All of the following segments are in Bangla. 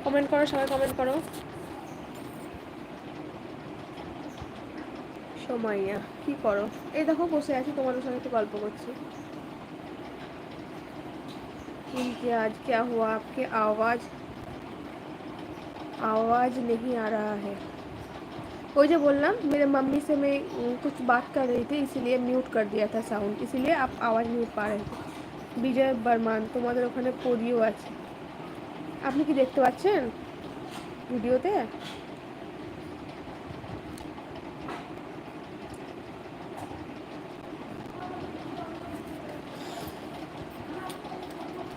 কমেন্ট করো, সবাই কমেন্ট করো। সোমাইয়া কি করো? এই দেখো বসে আছি, তোমাদের সঙ্গে একটু গল্প করছি। इनके आज क्या हुआ? आपके आवाज नहीं आ रहा है। वो जो बोलना मेरे मम्मी से मैं कुछ बात कर रही थी, इसीलिए म्यूट कर दिया था साउंड, इसीलिए आप आवाज़ नहीं पा रहे थे। বিজয় বর্মান, তোমাদের ওখানে পরিও আছে, আপনি কি দেখতে পাচ্ছেন ভিডিওতে?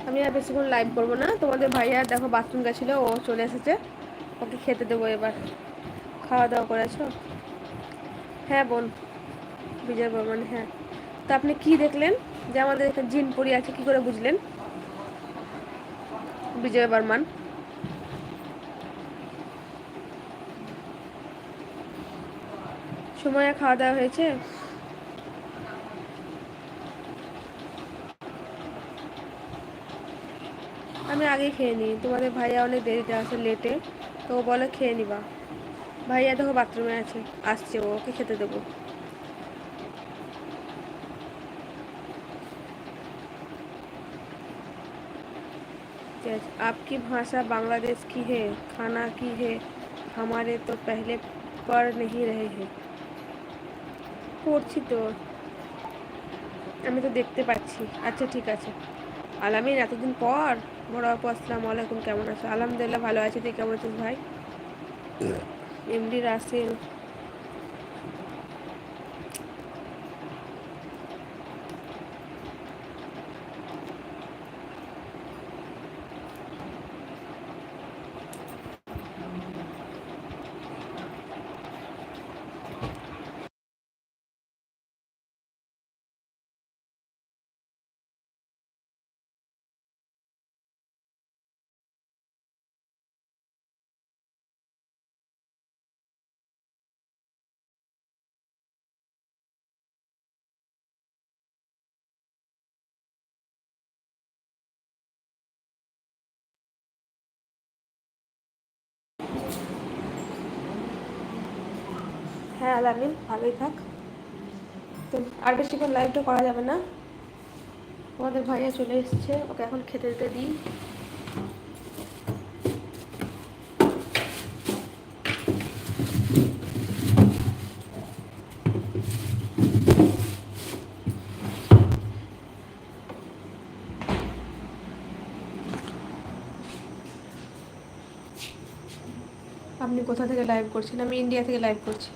আমি আর বেশিক্ষণ লাইভ করবো না। তোমাদের ভাইয়া দেখো বাথরুম গেছিলো, ও চলে এসেছে, ওকে খেতে দেবো এবার। খাওয়া দাওয়া করেছো? হ্যাঁ বোন, বিজয় বর্মন, হ্যাঁ। তো আপনি কি দেখলেন যে আমাদের এখানে জিন পরি আছে, কি করে বুঝলেন বিজয় বর্মন? সময় খাওয়া দাওয়া হয়েছে? আমি আগে খেয়ে নিই, তোমাদের ভাইয়া অনেক দেরিতে আসে, লেটে, তো ও বলে খেয়ে নিবা। ভাইয়া দেখো বাথরুমে আছে, আসছে, ওকে খেতে দেবো। आपकी भाषा बांग्लादेश की है, खाना की है, हमारे तो पहले पढ़ नहीं रहे हैं। পড়ছি তো, আমি তো দেখতে পাচ্ছি। আচ্ছা ঠিক আছে। আলামিন, এতদিন পর। বড় আপু আসসালামু আলাইকুম, কেমন আছো? আলহামদুলিল্লাহ ভালো আছি, তুই কেমন আছিস ভাই? এমডি রাসেল, হ্যাঁ আলামিন ভালোই থাক। তো আর বেশিক্ষণ লাইভটা করা যাবে না, আমাদের ভাইয়া চলে এসেছে, ওকে এখন খেতে দিতে দিই। আপনি কোথা থেকে লাইভ করছেন? আমি ইন্ডিয়া থেকে লাইভ করছি।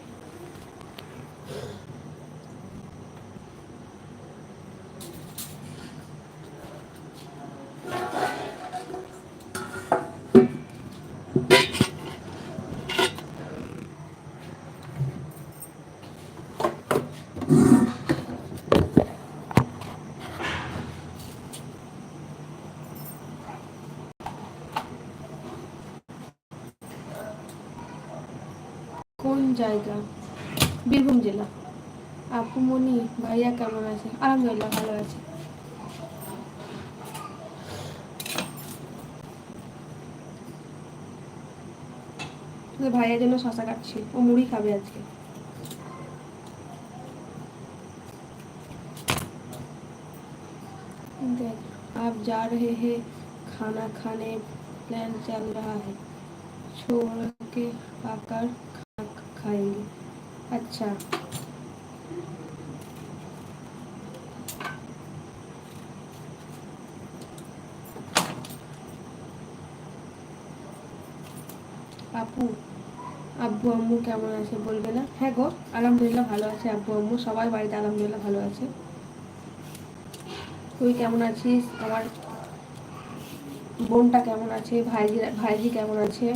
কোন জায়গা? বীরভূম জেলা। আপুমনি, ভাইয়া কেমন আছে? আলহামদুলিল্লাহ ভালো আছে। ভাইয়ের জন্য শশা কাটছি, ও মুড়ি খাবে আজকে। देख, आप जा रहे हैं, खाना खाने प्लान चल रहा है, छोड़ के आकर खाना खाएंगे। अच्छा, আপু আব্বু আম্মু কেমন আছে বলবে না? হ্যাঁ গো, আলহামদুলিল্লাহ ভালো আছে, আব্বু আম্মু সবাই বাড়িতে আলহামদুলিল্লাহ ভালো আছে। তুই কেমন আছিস? আমার বোনটা কেমন আছে? ভাইজি কেমন আছে?